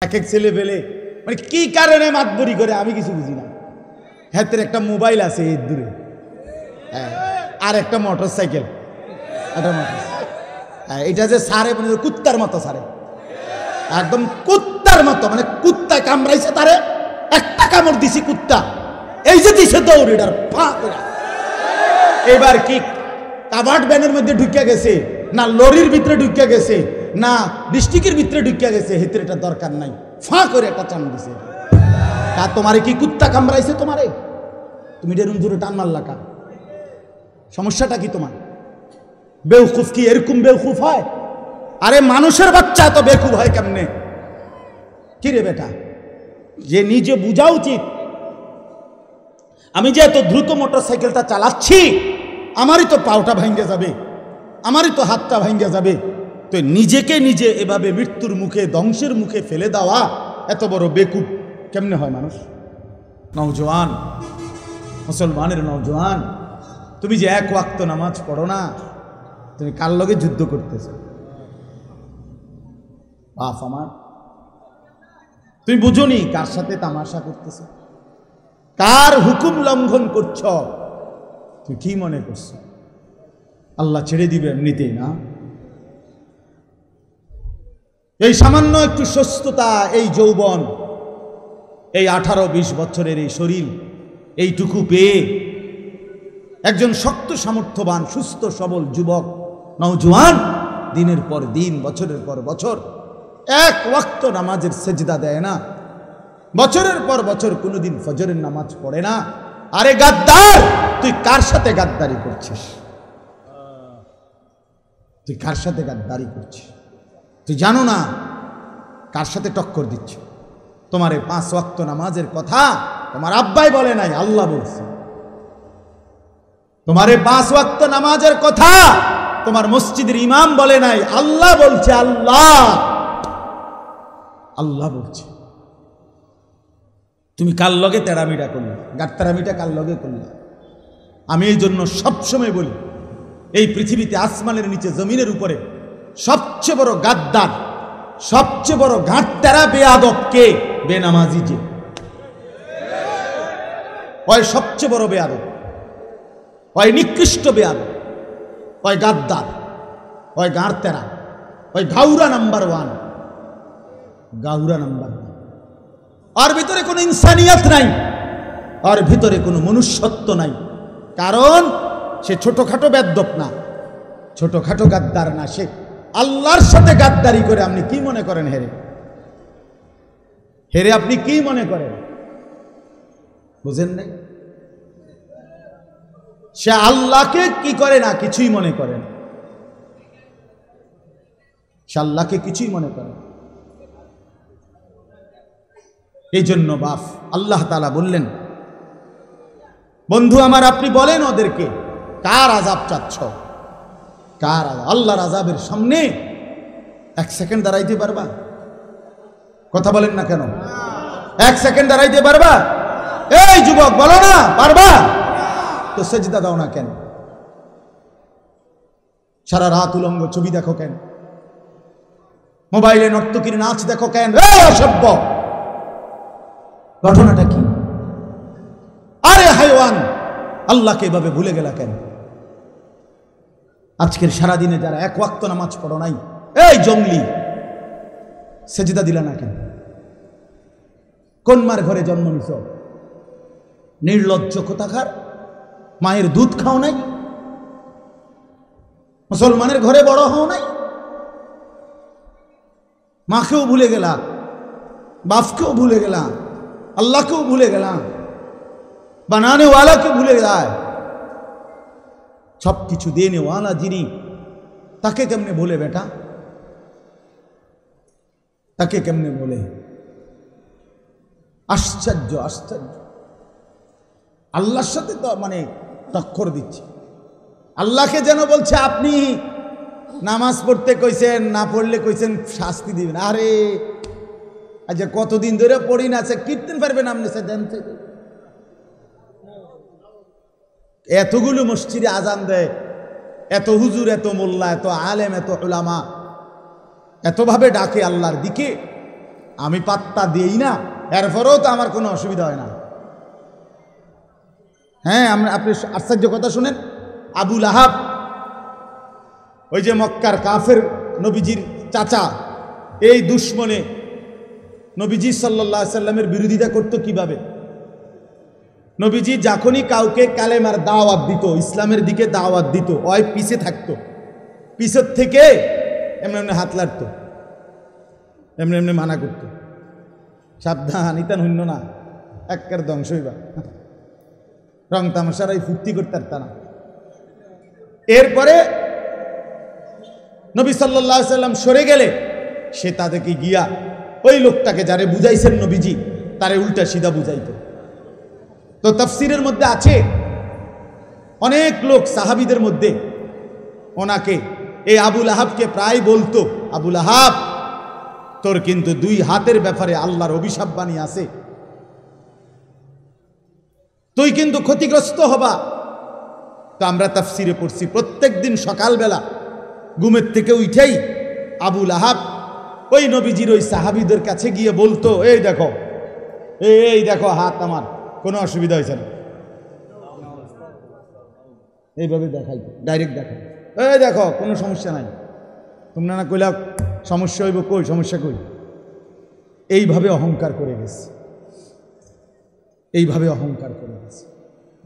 এক এক ছেলে পেলে মানে কি কারণে মাতবরি করে আমি কিছু বুঝি না। হাতের একটা মোবাইল আছে এর দূরে, আর একটা মোটর সাইকেল, এটা যে সারে মানে কুত্তার মতো সারে, একদম কুত্তার মতো, মানে কুত্তা কামড়াইছে তারে, একটা কামড় দিছি কুত্তা, এই যে দিছে দৌড় এটার ফা করে। এবার কি কাভার্ড ভ্যানের মধ্যে ঢুকিয়া গেছে, না লরির ভিতরে ঢুকিয়া গেছে, না ডিস্ট্রিক্টের ভিতরে ঢুকিয়া গেছে, হেতের এটা দরকার নাই, ফা করে একটা টান দিছে। তা তোমারে কি কুত্তা কামড়াইছে? তোমারে তুমি এরকম জোরে টান মারলা কা? সমস্যাটা কি তোমার? বেউকুফ কি এরকম বেউকুফ হয়? আরে মানুষের বাচ্চা তো বেকুফ হয় কেমনে? কি রে বেটা, যে নিজে বুঝা উচিত। আমি যে এত দ্রুত মোটর সাইকেলটা চালাচ্ছি, আমারই তো পাওটা ভাঙ্গে যাবে, আমারই তো হাতটা ভাঙ্গে যাবে। তো নিজেকে নিজে এভাবে মৃত্যুর মুখে, ধ্বংসের মুখে ফেলে দেওয়া এত বড় বেকুফ কেমনে হয় মানুষ? নওজোয়ান, মুসলমানের নওজোয়ান, তুমি যে এক ওয়াক্ত নামাজ পড়ো না, তুমি কার লগে যুদ্ধ করতেছ? বাপ আমার, তুমি বুঝোনি কার সাথে তামাশা করতেছ, কার হুকুম লঙ্ঘন করছ? তুমি কি মনে করছো আল্লাহ ছেড়ে দিবে এমনিতেই? না, এই সামান্য একটু সুস্থতা, এই যৌবন, এই 18-20 বছরের এই শরীর, এইটুকু পেয়ে একজন শক্ত সামর্থ্যবান সুস্থ সবল যুবক নওজোয়ান দিনের পর দিন, বছরের পর বছর এক ওয়াক্ত নামাজের সেজদা দেয় না, বছরের পর বছর কোনোদিন ফজরের নামাজ পড়ে না। আরে গাদ্দার, তুই কার সাথে গাদ্দারি করছিস? তুই কার সাথে গাদ্দারি করছিস? তুই জানো না কার সাথে টক্কর দিচ্ছ? তোমার এই 5 ওয়াক্ত নামাজের কথা তোমার আব্বাই বলে নাই, আল্লাহ বলছে। তোমার এই 5 ওয়াক্ত নামাজের কথা তোমার মসজিদের ইমাম বলে নাই, আল্লাহ বলছে। আল্লাহ আল্লাহ বলছে। তুমি কার লগে তেরামিটা করলে, গাত্তারামিটা কার লগে করলে? আমি এই জন্য সবসময় বলি, এই পৃথিবীতে আসমানের নিচে জমিনের উপরে সবচেয়ে বড় গাদ্দার, সবচেয়ে বড় গাঁটতারা বেয়াদব কে? বেনামাজি। যে ওই সবচেয়ে বড় বেয়াদব, ওই নিকৃষ্ট বেয়াদব, ওই গাদ্দার, ওই গাঁটতারা, ওই গাউরা নাম্বার 1, গাউরা নাম্বার 1। আর ভিতরে কোনো ইনসানিয়ত নাই, আর ভিতরে কোনো মনুষ্যত্ব নাই। কারণ সে ছোটখাটো বেয়াদব না, ছোটখাটো গাদ্দার না, সে আল্লাহর সাথে গাদ্দারি করে। আপনি কি মনে করেন হেরে? হেরে আপনি কি মনে করেন? বুঝেন নাই? সে আল্লাহকে কি করে না, কিছুই মনে করেন। সে আল্লাহকে কিছুই মনে করেন। এই জন্য বাপ আল্লাহ তাআলা বললেন, বন্ধু আমার, আপনি বলেন ওদেরকে কার আযাব চাচ্ছ? কার আযাব? আল্লাহর আযাবের সামনে 1 সেকেন্ড দাঁড়াইতে পারবা? কথা বলেন না কেন? 1 সেকেন্ড দাঁড়াইতে পারবা? এই যুবক বলো না পারবা? তো সেজদা দাও না কেন? সারা রাত উলঙ্গ ছবি দেখো কেন? মোবাইলে নর্তকীর নাচ দেখো কেন? অসভ্য! ঘটনাটা কি? আরে হাইওয়ান, আল্লাহকে এভাবে ভুলে গেলা কেন? আজকের সারাদিনে যারা 1 ওয়াক্ত নামাজ পড়ো নাই, এই জঙ্গলি, সেজদা দিলা না কেন? কোন মার ঘরে জন্ম নিছ? নির্লজ্জ কোথাকার! মায়ের দুধ খাও নাই, মুসলমানের ঘরে বড় হও নাই, মাকেও ভুলে গেলা, বাপকেও ভুলে গেলা, আল্লাহকেও ভুলে গেলাম, বানানেওয়ালাকে ভুলে যায়। সব কিছু দেনেওয়ালা যিনি, তাকে কেমনে ভুলে বেটা? তাকে কেমনে বলে? আশ্চর্য, আশ্চর্য! আল্লাহর সাথে তো মানে টক্কর দিচ্ছে। আল্লাহকে যেন বলছে আপনি নামাজ পড়তে কইছেন, না পড়লে কইছেন শাস্তি দিবেন। আরে আচ্ছা, কতদিন ধরে পড়ি না, কীর্তন পারবেন আপনি? দেন থেকে এতগুলো মসজিদে আজান দেয়, এত হুজুর, এত মোল্লা, এত আলেম, এত উলামা এতভাবে ডাকে আল্লাহর দিকে, আমি পাত্তা দিই না, এরপরেও তো আমার কোনো অসুবিধা হয় না। হ্যাঁ, আপনি আশ্চর্য কথা শুনেন, আবু লাহাব, ওই যে মক্কার কাফের নবীজির চাচা, এই দুশ্মনে নবীজি সাল্লাল্লাহু আলাইহি সাল্লামের বিরোধিতা করত কিভাবে? নবীজি যখনই কাউকে কালেমার দাওয়াত দিত, ইসলামের দিকে দাওয়াত দিত, ওই পিছে থাকতো, পিছর থেকে এমনি এমনি হাত লাড়ত, এমনি এমনি মানা করত, সাবধান, ইতান হইন্য না, একের ধ্বংস হইবা, রং তামাশারাই ফুর্তি করতে না। এরপরে নবী সাল্লাল্লাহু আলাইহি সাল্লাম সরে গেলে সে তাদেরকে গিয়া ওই লোকটাকে যারে বুঝাইছেন নবীজি তারে উল্টা সিধা বুঝাইত। তো তাফসীরের মধ্যে আছে অনেক লোক সাহাবীদের মধ্যে ওনাকে, এই আবু লাহাবকে প্রায় বলতো, আবু লাহাব তোর কিন্তু 2 হাতের ব্যাপারে আল্লাহর অভিশাপ বাণী আছে, তুই কিন্তু ক্ষতিগ্রস্ত হবা। তো আমরা তাফসীরে পড়ছি প্রত্যেক দিন সকালবেলা ঘুমের থেকে উঠেই আবু লাহাব ওই নবীজির ওই সাহাবীদের কাছে গিয়ে বলতো, এই দেখো, এই দেখো হাত আমার, কোনো অসুবিধা হয়েছে না, এইভাবে দেখাই, ডাইরেক্ট দেখাই, এই দেখো কোনো সমস্যা নাই, তোমরা না কইলা সমস্যা হইব, কই সমস্যা কই। এইভাবে অহংকার করে গেছে, এইভাবে অহংকার করে গেছে।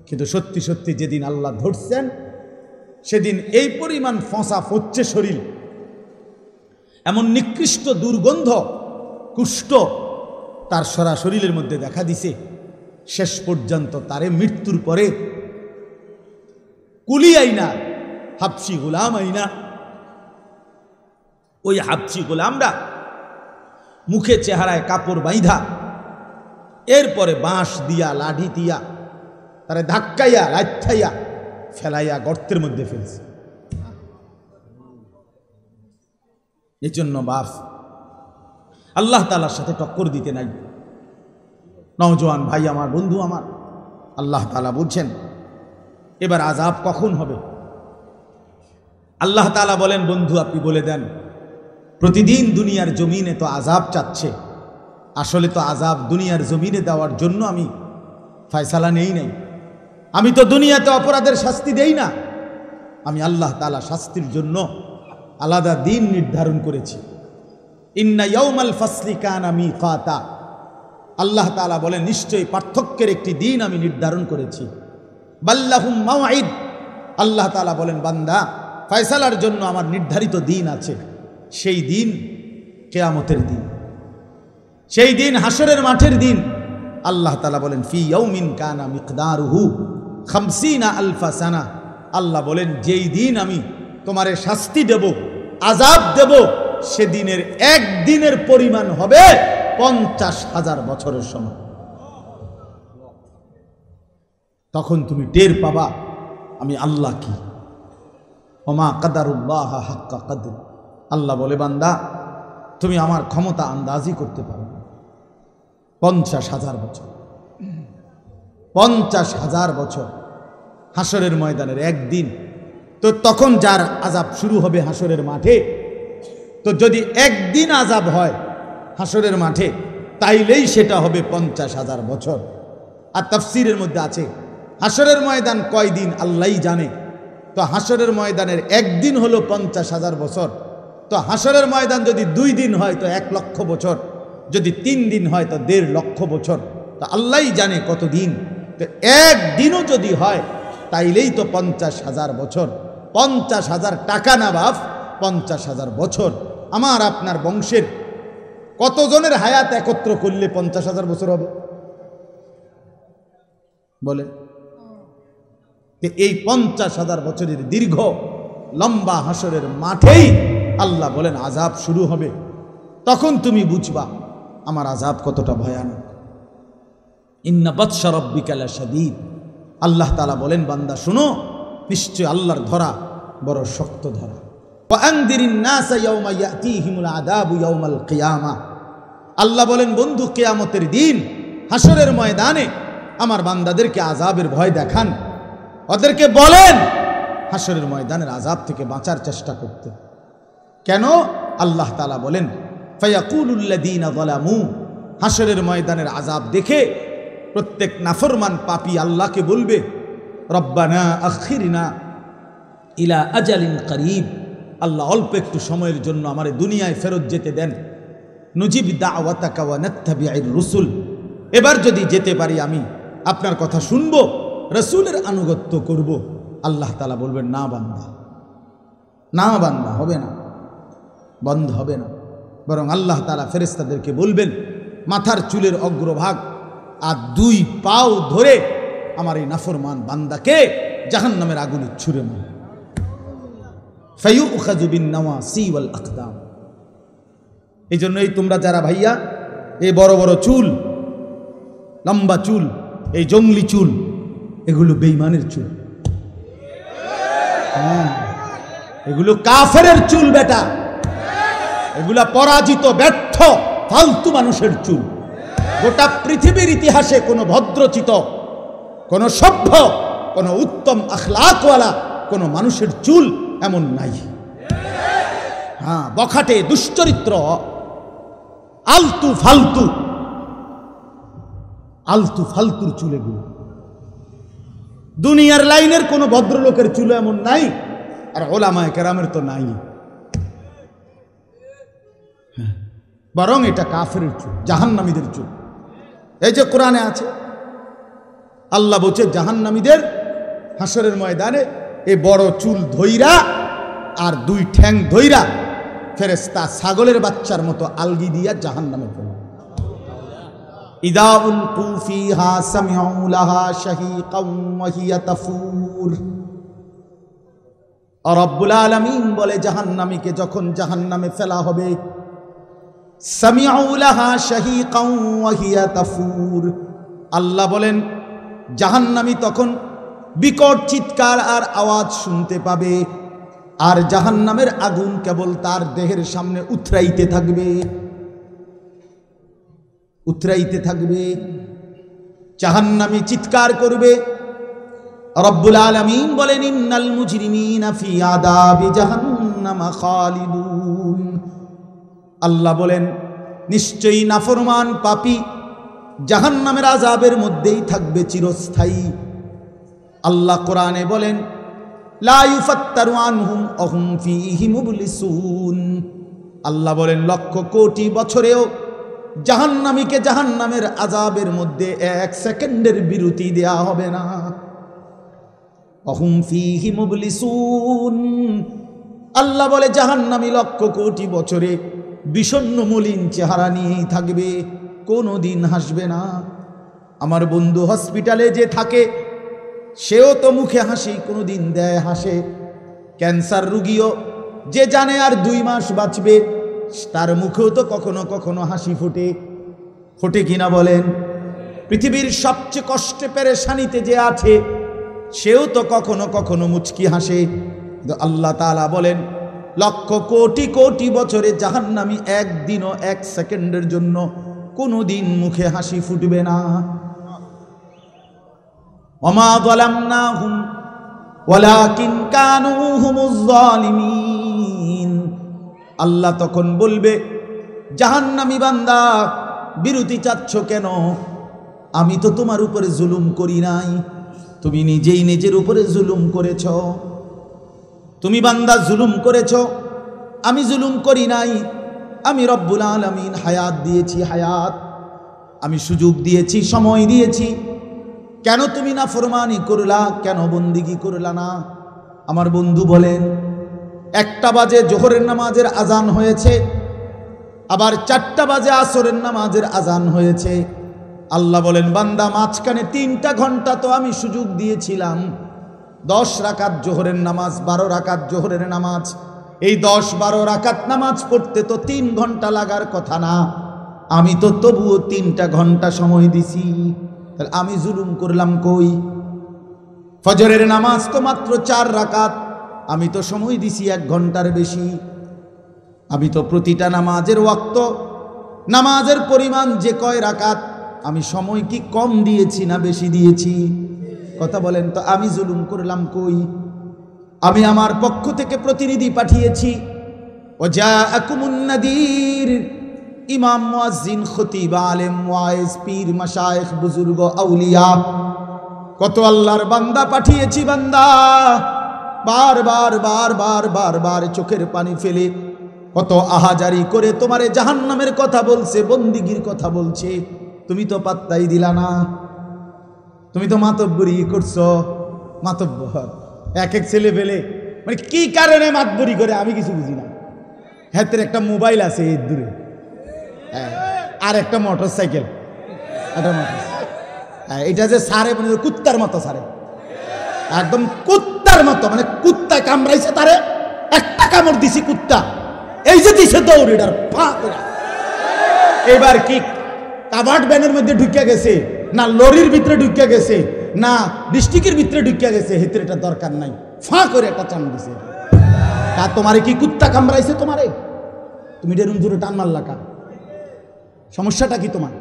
কিন্তু সত্যি সত্যি যেদিন আল্লাহ ধরছেন সেদিন এই পরিমাণ ফসা ফচ্ছে শরীর, এমন নিকৃষ্ট দুর্গন্ধ কুষ্ঠ তার সারা শরীরের মধ্যে দেখা দিছে। শেষ পর্যন্ত তারে মৃত্যুর পরে কুলি আইনা, হাবশি গোলাম আইনা, ওই হাবশি গোলামরা মুখে চেহারায় কাপড় বাইধা, এরপরে বাঁশ দিয়া লাঠি দিয়া তারে ধাক্কাইয়া লাচ্ছাইয়া ফেলাইয়া গর্তের মধ্যে ফেলছে। এই জন্য বাপ আল্লাহ তাআলার সাথে টক্কর দিতে নাই। নওজোয়ান ভাই আমার, বন্ধু আমার, আল্লাহ তাআলা বলছেন এবার আযাব কখন হবে? আল্লাহ তাআলা বলেন, বন্ধু আপনি বলে দেন, প্রতিদিন দুনিয়ার জমিনে তো আযাব চাচ্ছে, আসলে তো আযাব দুনিয়ার জমিনে দেওয়ার জন্য আমি ফয়সালা নেই নাই। আমি তো দুনিয়াতে অপরাধের শাস্তি দেই না, আমি আল্লাহ তাআলা শাস্তির জন্য আলাদা দিন নির্ধারণ করেছি। ইন্না ইয়াউমাল ফাসলি কানা মিকাতা, আল্লাহ তাআলা বলেন নিশ্চয়ই পার্থক্যের একটি দিন আমি নির্ধারণ করেছি। বাল্লাহুম মাওঈদ, আল্লাহ তাআলা বলেন বান্দা ফয়সালার জন্য আমার নির্ধারিত দিন আছে, সেই দিন কিয়ামতের দিন, সেই দিন হাসরের মাঠের দিন। আল্লাহ তাআলা বলেন ফি ইয়াউমিন কানা মিকদারুহু 50 আলফা সানা, আল্লাহ বলেন যেই দিন আমি তোমারে শাস্তি দেব, আযাব দেব, সেদিনের একদিনের পরিমাণ হবে 50,000 বছরের সমান। তখন তুমি টের পাবা আমি আল্লাহ কি। ওমা কাদারুল্লাহ হাক্কা কদর, আল্লাহ বলে বান্দা তুমি আমার ক্ষমতা আন্দাজি করতে পারো না। 50,000 বছর, 50,000 বছর হাসরের ময়দানের একদিন। তো তখন যার আযাব শুরু হবে হাসরের মাঠে, তো যদি একদিন আযাব হয় হাসরের মাঠে তাইলেই সেটা হবে 50,000 বছর। আর তাফসীরের মধ্যে আছে হাসরের ময়দান কয় দিন আল্লাহই জানে। তো হাসরের ময়দানের একদিন হলো 50,000 বছর। তো হাসরের ময়দান যদি 2 দিন হয় তো 1 লক্ষ বছর, যদি 3 দিন হয় তো 1.5 লক্ষ বছর। তো আল্লাহই জানে কত দিন। তো একদিনও যদি হয় তাইলেই তো 50,000 বছর। 50,000 টাকা না বাপ, 50,000 বছর। আমার আপনার বংশের কতজনের হায়াত একত্র করলে 50,000 বছর হবে বলে? এই 50,000 বছরের দীর্ঘ লম্বা হাসরের মাঠেই আল্লাহ বলেন আযাব শুরু হবে। তখন তুমি বুঝবা আমার আযাব কতটা ভয়ানক। ইন্না বাতশা রাব্বিকা লাশাদীদ, আল্লাহ তাআলা বলেন বান্দা শুনো, নিশ্চয় আল্লাহর ধরা বড় শক্ত ধরা। ওয়া আনদিরিন নাসা ইয়াওমা ইয়াতিহিমুল আযাবু ইয়াওমাল কিয়ামা, আল্লাহ বলেন বন্ধু কিয়ামতের দিন হাসরের ময়দানে আমার বান্দাদেরকে আযাবের ভয় দেখান। ওদেরকে বলেন হাসরের ময়দানের আযাব থেকে বাঁচার চেষ্টা করতে। কেন? আল্লাহ তাআলা বলেন ফায়াকুলুল্লাযীনা যালামু, হাশরের ময়দানের আযাব দেখে প্রত্যেক নাফরমান পাপী আল্লাহকে বলবে, রব্বানা আখিরনা ইলা আজালিন করিব, আল্লাহ অল্প একটু সময়ের জন্য আমারে দুনিয়ায় ফেরত যেতে দেন, নুজিব দাওয়াতাকা ওয়া নাত্তাবিউর রুসুল, এবার যদি যেতে পারি আমি আপনার কথা শুনব, রসুলের আনুগত্য করব। আল্লাহ তাআলা বলবেন, না বান্দা, না বান্দা, হবে না, বন্ধ হবে না। বরং আল্লাহ তাআলা ফেরেশতাদেরকে বলবেন, মাথার চুলের অগ্রভাগ আর 2 পাও ধরে আমার এই নাফরমান বান্দাকে জাহান্নামের আগুনে ছুঁড়ে মার। ফায়ুখাযু বিন-নাওয়াসি ওয়াল আকদাম। এই জন্যই তোমরা যারা ভাইয়া এই বড় বড় চুল, লম্বা চুল, এই জঙ্গলি চুল, এগুলো বেঈমানের চুল, এগুলো কাফেরের চুল বেটা, এগুলা পরাজিত ব্যর্থ ফালতু মানুষের চুল। গোটা পৃথিবীর ইতিহাসে কোনো ভদ্রচিত, কোনো সভ্য, কোনো উত্তম আখলাকওয়ালা কোনো মানুষের চুল এমন নাই। হ্যাঁ, বখাটে, দুশ্চরিত্র, আলতু ফালতু, আলতু ফালতুর চুল এগুলো। দুনিয়ার লাইনের কোনো ভদ্রলোকের চুল এমন নাই, আর ওলামায়ে কেরামের তো নাই। বরং এটা কাফেরের চুল, জাহান্নামীদের চুল। এই যে কোরআনে আছে, আল্লাহ বলছে জাহান্নামীদের হাসরের ময়দানে এই বড় চুল ধইরা আর 2 ঠ্যাং ধইরা ফেরেশতা ছাগলের বাচ্চার মতো আলগি দিয়া জাহান্নামে ফেলে। ইযা উলকু ফিহা সামিউ লাহা শাহীকাম ওয়া হিয়া তাফুর। রব্বুল আলামিন বলে, জাহান্নামীকে যখন জাহান্নামে ফেলা হবে, সামিউ লাহা শাহীকাম ওয়া হিয়া তাফুর, আল্লাহ বলেন জাহান্নামী তখন বিকট চিৎকার আর আওয়াজ শুনতে পাবে, আর জাহান্নামের আগুন কেবল তার দেহের সামনে উথরাইতে থাকবে, উথরাইতে থাকবে। জাহান্নামী চিৎকার করবে। রব্বুল আলামিন বলেন, ইন্নাল মুজরিমিনা ফি আযাবি জাহান্নামা খালিদুন। আল্লাহ বলেন, নিশ্চয়ই নাফরমান পাপী জাহান্নামের আযাবের মধ্যেই থাকবে চিরস্থায়ী। আল্লাহ কোরআনে বলেন, লা ইউফাত্তারু আনহুম ওয়া হুম ফীহি মুবলিসুন। আল্লাহ বলেন, লক্ষ কোটি বছরেও জাহান্নামীকে জাহান্নামের আযাবের মধ্যে 1 সেকেন্ডের বিরতি দেয়া হবে না। ওয়া হুম ফীহি মুবলিসুন। আল্লাহ বলে, জাহান্নামী লক্ষ কোটি বছরে বিষণ্ণ মলিন চেহারা নিয়েই থাকবে, কোনো দিন হাসবে না। আমার বন্ধু হসপিটালে যে থাকে, সেও তো মুখে হাসি কোনো দিন দেয়, হাসে। ক্যান্সার রোগীও যে জানে আর 2 মাস বাঁচবে, তার মুখেও তো কখনো কখনো হাসি ফোটে, ফোটে কিনা বলেন? পৃথিবীর সবচেয়ে কষ্টে পেরেশানিতে যে আছে, সেও তো কখনো কখনো মুচকি হাসে। কিন্তু আল্লাহ তাআলা বলেন, লক্ষ কোটি কোটি বছরে জাহান্নামী একদিনও 1 সেকেন্ডের জন্য কোনো দিন মুখে হাসি ফুটবে না। ওমা যালামনাহুম ওয়ালাকিন কানু হুমুজ যালিমিন। আল্লাহ তখন বলবে, জাহান্নামী বান্দা বিরতি চাচ্ছ কেন? আমি তো তোমার উপরে জুলুম করি নাই, তুমি নিজেই নিজের উপরে জুলুম করেছ। তুমি বান্দা জুলুম করেছ, আমি জুলুম করি নাই। আমি রব্বুল আলামিন হায়াত দিয়েছি, হায়াত আমি সুযোগ দিয়েছি, সময় দিয়েছি। কেন তুমি নাফরমানি করলা? কেন বন্দিগি করলা না? আমার বন্ধু বলেন, 1টা বাজে জোহরের নামাজের আজান হয়েছে, আবার 4টা বাজে আসরের নামাজের আজান হয়েছে। আল্লাহ বলেন, বান্দা মাঝখানে 3টা ঘন্টা তো আমি সুযোগ দিয়েছিলাম। 10 রাকাত জোহরের নামাজ, 12 রাকাত জোহরের নামাজ। এই 10-12 রাকাত নামাজ পড়তে তো 3 ঘন্টা লাগার কথা না, আমি তো তবুও 3টা ঘন্টা সময় দিছি। তাহলে আমি জুলুম করলাম কই? ফজরের নামাজ তো মাত্র 4 রাকাত, আমি তো সময় দিছি 1 ঘন্টার বেশি। আমি তো প্রতিটা নামাজের ওয়াক্ত, নামাজের পরিমাণ যে কয় রাকাত, আমি সময় কি কম দিয়েছি না বেশি দিয়েছি? কথা বলেন তো, আমি জুলুম করলাম কই? আমি আমার পক্ষ থেকে প্রতিনিধি পাঠিয়েছি। ওয়াজাআকুমুন নাযীর ইমাম, মুয়াজ্জিন, খতিব, আলেম, ওয়াইজ, পীর, মাশায়েখ, বুজুর্গ, আউলিয়া, কত আল্লাহর বান্দা পাঠিয়েছি। বান্দা বারবার বারবার বারবার চোখের পানি ফেলে কত আহাজারি করে তোমারে জাহান্নামের কথা বলছে, বন্দিগির কথা বলছে, তুমি তো পাত্তাই দিলা না। তুমি তো মাতব্বরি করছো। মাতব্বর এক এক ছেলে ফেলে মানে কি কারণে মাতব্বরি করে আমি কিছু বুঝি না। হাতের একটা মোবাইল আছে এর দূরে, আর একটা মোটর সাইকেল, এটা যে সারে মানে কুত্তার মতো সারে, একদম কুত্তার মতো, মানে কুত্তায় কামড়াইছে তারে, একটা কামড় দিছি কুত্তা, এই যে দিছে দৌড়, এটার ফা করে। এবার কি কাভার্ড ভ্যানের মধ্যে ঢুকিয়া গেছে, না লরির ভিতরে ঢুকিয়া গেছে, না ডিস্ট্রিক্টের ভিতরে ঢুকিয়া গেছে, হেতের এটা দরকার নাই, ফা করে একটা টান দিছে। তা তোমারে কি কুত্তা কামড়াইছে? তোমারে তুমি এরকম জোরে টান মারলা কা? সমস্যাটা কি তোমার?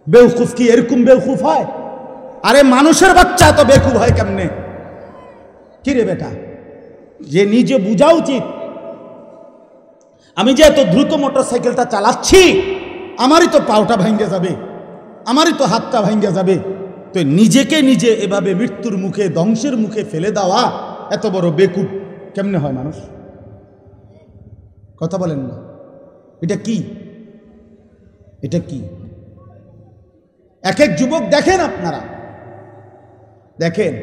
বেউকুফ কি এরকম বেউকুফ হয়? আরে মানুষের বাচ্চা তো বেকুফ হয় কেমনে? কি রে বেটা, যে নিজে বুঝা উচিত। আমি যে এত দ্রুত মোটর সাইকেলটা চালাচ্ছি, আমারই তো পাওটা ভাঙ্গে যাবে, আমারই তো হাতটা ভাঙ্গে যাবে, তো নিজেকে নিজে এভাবে মৃত্যুর মুখে, ধ্বংসের মুখে ফেলে দেওয়া এত বড় বেকুফ কেমনে হয় মানুষ? কথা বলেন না, এটা কি? এটা কি? এক এক যুবক দেখেন, আপনারা দেখেন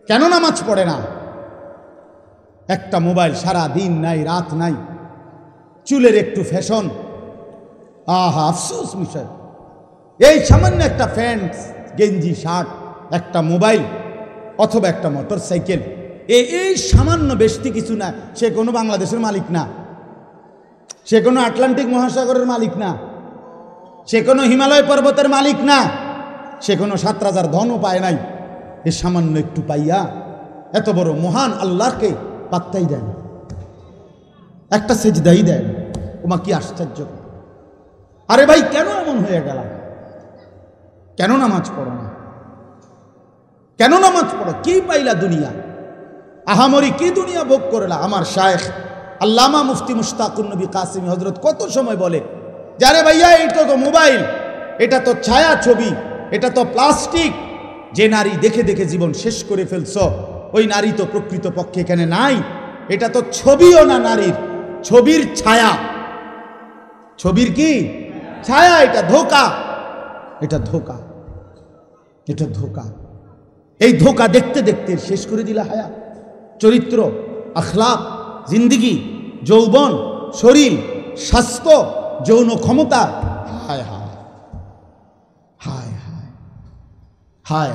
কেন নামাজ পড়ে না? একটা মোবাইল, সারা দিন নাই রাত নাই, চুলের একটু ফ্যাশন, আহা আফসোস বিষয়। এই সামান্য একটা প্যান্ট, গেঞ্জি, শার্ট, একটা মোবাইল অথবা একটা মোটর সাইকেল, এই সামান্য বেশি কিছু না। সে কোনো বাংলাদেশের মালিক না, সে কোনো আটলান্টিক মহাসাগরের মালিক না, সে কোনো হিমালয় পর্বতের মালিক না, সে কোনো ৭,০০০ ধনও পায় নাই। এ সামান্য একটু পাইয়া এত বড় মহান আল্লাহকে পাত্তাই দেয় না, একটা সেজদাই দেয় না। ওমা কি আশ্চর্য! আরে ভাই, কেন এমন হয়ে গেল? কেন নামাজ পড়ো না? কেন নামাজ পড়ো? কি পাইলা দুনিয়া? আহামরি কি দুনিয়া ভোগ করলা? আমার শায়েখ আল্লামা মুফতি মুশতাকুর নবী কাসিমি হযরত কত সময় বলে, যারে ভাইয়া এটা তো মোবাইল, এটা তো ছায়া ছবি, এটা তো প্লাস্টিক। যে নারী দেখে দেখে জীবন শেষ করে ফেলছ, ওই নারী তো প্রকৃত পক্ষে এখানে নাই। এটা তো ছবিও না নারীর, ছবির ছায়া। ছবির কি ছায়া? এটা ধোঁকা, এটা ধোঁকা, এটা ধোঁকা। এই ধোঁকা দেখতে দেখতে শেষ করে দিলা হায়া, চরিত্র, আখলাক, জিন্দিগি, যৌবন, শরীর, স্বাস্থ্য, যৌন ক্ষমতা। হায় হায় হায় হায় হায় হায়!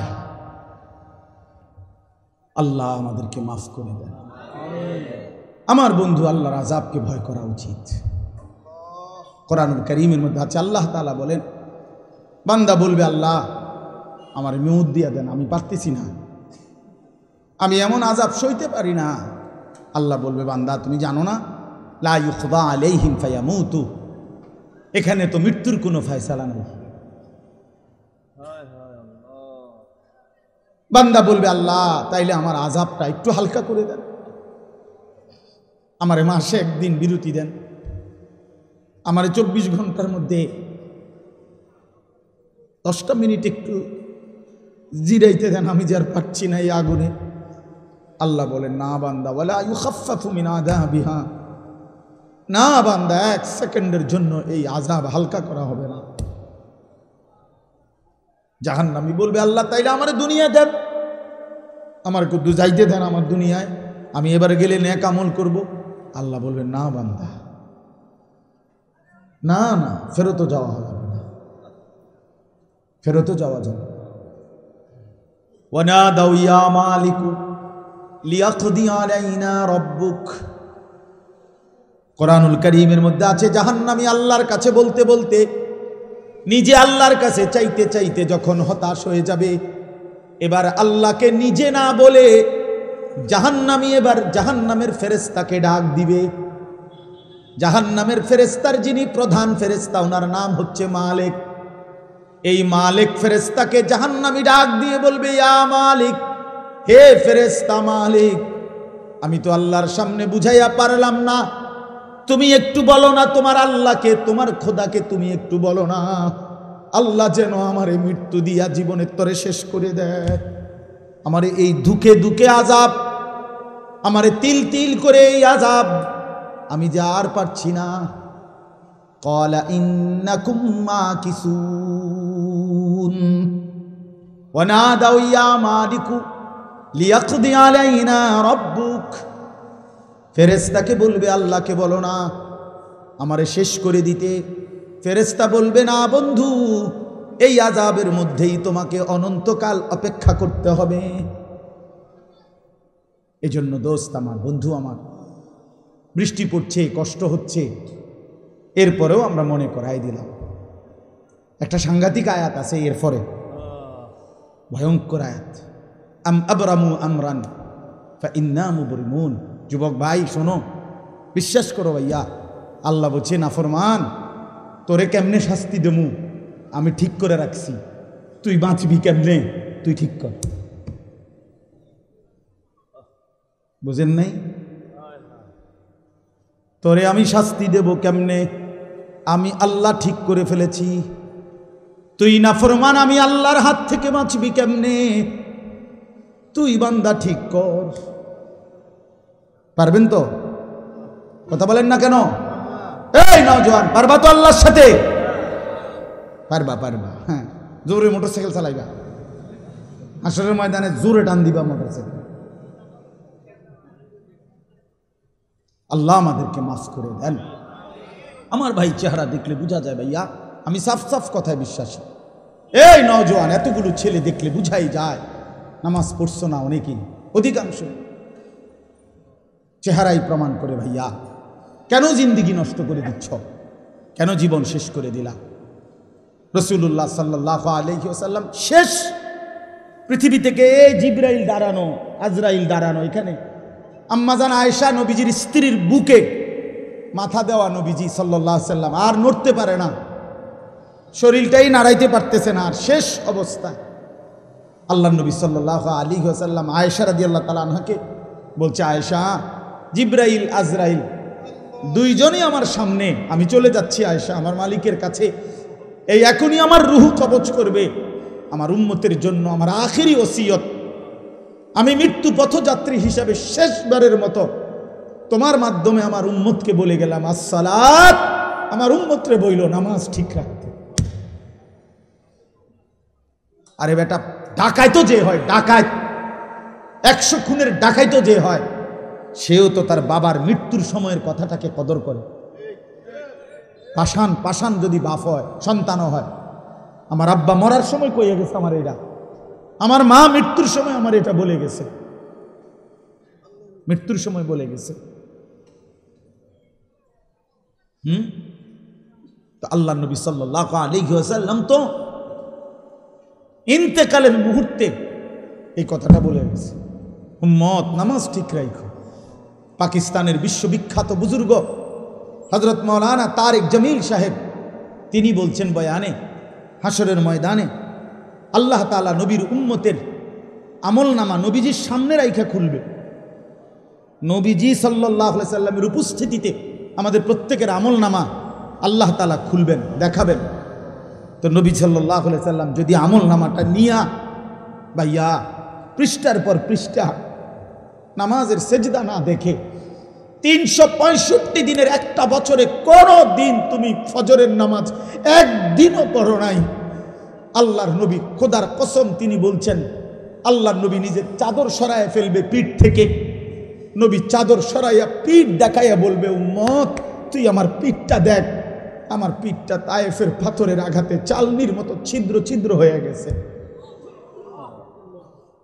আল্লাহ আমাদেরকে মাফ করে দেন। আমার বন্ধু, আল্লাহর আযাবকে ভয় করা উচিত। কোরআনুল কারীমের মধ্যে আছে, আল্লাহ তাআলা বলেন, বান্দা বলবে, আল্লাহ আমার মেউত দিয়া দেন, আমি পারতেছি না, আমি এমন আযাব সইতে পারি না। আল্লাহ বলবে, বান্দা তুমি জানো না, লা ইউখদা আলাইহিম ফায়ামুতু, এখানে তো মৃত্যুর কোনো ফয়সালা নেই। বান্দা বলবে, আল্লাহ তাইলে আমার আযাবটা একটু হালকা করে দেন, আমারে মাসে একদিন বিরতি দেন, আমারে 24 ঘন্টার মধ্যে 10টা মিনিট একটু জিরাইতে দেন, আমি যার পাচ্ছি না এই আগুনে। আল্লাহ বলেন, না বান্দা, ওয়ালা ইউখাফফাফু মিন আযাবিহা, না বান্দা, 1 সেকেন্ডের জন্য এই আযাব হালকা করা হবে না। জাহান্নামী বলবে, আল্লাহ তাইলে আমারে দুনিয়া দেন, আমার একটু যাইতে দেন আমার দুনিয়ায়, আমি এবারে গেলে নেক আমল করব। আল্লাহ বলবেন, না বান্দা, না না, ফেরত যাওয়া হবে না, ফেরত যাওয়া যাবে। ওয়ানাদাউ ইয়া মালিকু লিয়াকদি আলাইনা রাব্বুক। কোরআনুল কারীমের মধ্যে আছে, জাহান্নামী আল্লাহর কাছে বলতে বলতে, নিজে আল্লাহর কাছে চাইতে চাইতে যখন হতাশ হয়ে যাবে, এবার আল্লাহকে নিজে না বলে জাহান্নামী এবার জাহান্নামের ফেরেশতাকে ডাক দিবে। জাহান্নামের ফেরেশতার যিনি প্রধান ফেরেশতা, ওনার নাম হচ্ছে মালিক। এই মালিক ফেরেশতাকে জাহান্নামী ডাক দিয়ে বলবে, ইয়া মালিক, হে ফেরেশতা মালিক, আমি তো আল্লাহর সামনে বুঝাইয়া পারলাম না, তুমি একটু বলো না তোমার আল্লাহকে, তোমার খোদাকে তুমি একটু বলো না আল্লাহ যেন আমার এই মৃত্যু দিয়া জীবনের তরে শেষ করে দেয়। আমার এই দুঃখে দুঃখে আযাব, আমারে তিল তিল করে এই আযাব আমি যে আর পারছি না। ক্বালা ইন্নাকুম মাকিসুন ওয়া নাদাউ ইয়া মালিকু লিয়াকদি আলাইনা রাব্বুক। ফেরেশতাকে বলবে আল্লাহকে বলো না আমারে শেষ করে দিতে। ফেরেশতা বলবে না বন্ধু, এই আযাবের মধ্যেই তোমাকে অনন্তকাল অপেক্ষা করতে হবে। এজন্য দোস্ত আমার, বন্ধু আমার, বৃষ্টি পড়ছে, কষ্ট হচ্ছে, এরপরেও আমরা মনে করাই দিলাম। একটা সাংঘাতিক আয়াত আছে এরপরে, ভয়ঙ্কর আয়াত, আম আবরামু আমরান ফাইন্না মুবরিমুন। যুবক ভাই শোনো, বিশ্বাস করো ভাইয়া, আল্লাহ বলছে নাফরমান তোরে কেমনে শাস্তি দেবো আমি ঠিক করে রাখছি, তুই বাঁচবি কেমনে তুই ঠিক কর। বুঝেন নাই? তোরে আমি শাস্তি দেব কেমনে, আমি আল্লাহ ঠিক করে ফেলেছি। তুই নাফরমান, আমি আল্লাহর হাত থেকে বাঁচবি কেমনে, তুই বান্দা ঠিক কর। পারবেন তো? কথা বলেন না কেন? এই নওজোয়ান, পারবা তো আল্লাহর সাথে? পারবা পারবা, হ্যাঁ, জোরে মোটরসাইকেল চালাইবা, হাসরের ময়দানে জোরে টান দিবা মোটরসাইকেল। আল্লাহ আমাদেরকে মাফ করে দেন। আমার ভাই চেহারা দেখলে বোঝা যায় ভাইয়া আমি সাফ সাফ কথায় বিশ্বাসী। এই নওজোয়ান, এতগুলো ছেলে দেখলে বুঝাই যায় নামাজ পড়ছো না অনেকেই, অধিকাংশ। চেহারাই প্রমাণ করে ভাইয়া কেন জিন্দিগি নষ্ট করে দিচ্ছ, কেন জীবন শেষ করে দিলা। রাসূলুল্লাহ সাল্লাল্লাহু আলাইহি ওয়াসাল্লাম শেষ পৃথিবী থেকে জিবরাইল দাঁড়ানো, আজরাইল দাঁড়ানো, এখানে আম্মাজান আয়েশা নবীজির স্ত্রীর বুকে মাথা দেওয়া নবীজি সাল্লাল্লাহু আলাইহি ওয়াসাল্লাম আর নড়তে পারে না, শরীরটাই নাড়াইতে পারতেছে না, আর শেষ অবস্থায় আল্লাহ নবী সাল্লাল্লাহু আলাইহি ওয়াসাল্লাম আয়েশা রাদিয়াল্লাহু তাআলা আনহাকে বলছে, আয়েশা জিবরাইল আজরাইল দুইজনই আমার সামনে, আমি চলে যাচ্ছি আয়েশা আমার মালিকের কাছে, এই এখনই আমার রূহ কবজ করবে। আমার উম্মতের জন্য আমার আখেরি ওসিয়ত, আমি মৃত্যু পথযাত্রী হিসাবে শেষবারের মতো তোমার মাধ্যমে আমার উম্মতকে বলে গেলাম আসসালাত, আমার উম্মতরে বইল নামাজ ঠিক রাখতে। আরে বেটা, ডাকাইতো যে হয়, ডাকাত 100 খুনের ডাকাইতো যে হয়, সেও তো তার বাবার মৃত্যুর সময়ের কথাটাকে কদর করে। পাষাণ পাষাণ যদি বাপ হয়, সন্তানও হয়। আমার আব্বা মরার সময় কইয়া গেছে আমার এটা, আমার মা মৃত্যুর সময় আমার এটা বলে গেছে, মৃত্যুর সময় বলে গেছে। তো আল্লাহ নবী সাল্লাল্লাহু আলাইহি ওয়াসাল্লাম তো ইন্তেকালের মুহূর্তে এই কথাটা বলে গেছে, উম্মত নামাজ ঠিক রাখো। পাকিস্তানের বিশ্ববিখ্যাত বুজুর্গ হযরত মাওলানা তারেক জামিল সাহেব তিনি বলছেন বয়ানে, হাসরের ময়দানে আল্লাহ তাআলা নবীর উম্মতের আমলনামা নবীজির সামনে রাইখা খুলবে। নবীজি সাল্লাল্লাহু আলাইহি সাল্লামের উপস্থিতিতে আমাদের প্রত্যেকের আমলনামা আল্লাহ তাআলা খুলবেন, দেখাবেন। তো নবী সাল্লাল্লাহু আলাইহি সাল্লাম যদি আমলনামাটা নিয়া ভাইয়া পৃষ্ঠার পর পৃষ্ঠা নামাজের সেজদা না দেখে 365 দিনের একটা বছরে কোনো দিন তুমি ফজরের নামাজ একদিনও পড়ো নাই, আল্লাহর নবী খোদার কসম তিনি বলছেন আল্লাহর নবী নিজের চাদর সরাইয়া ফেলবে পিঠ থেকে। নবী চাদর সরাইয়া পিঠ দেখাইয়া বলবে, উম্মত তুই আমার পিঠটা দেখ, আমার পিঠটা তায়েফের পাথরের আঘাতে চালনির মতো ছিদ্র ছিদ্র হয়ে গেছে।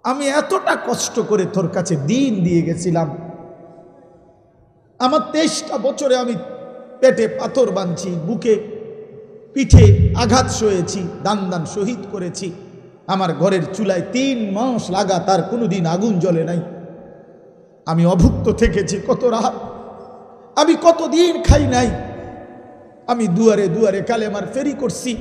আমি এতটা কষ্ট করে তোর কাছে দিন দিয়ে গেছিলাম, আমার 23টা বছরে আমি পেটে পাথর বাঁধছি, বুকে পিঠে আঘাত সয়েছি, দান দান শহীদ করেছি, আমার ঘরের চুলায় 3 মাস লাগাতার কোনোদিন আগুন জ্বলে নাই, আমি অভুক্ত থেকেছি কত রাত, আমি কতদিন খাই নাই, আমি দুয়ারে দুয়ারে কালেমার ফেরি করছি।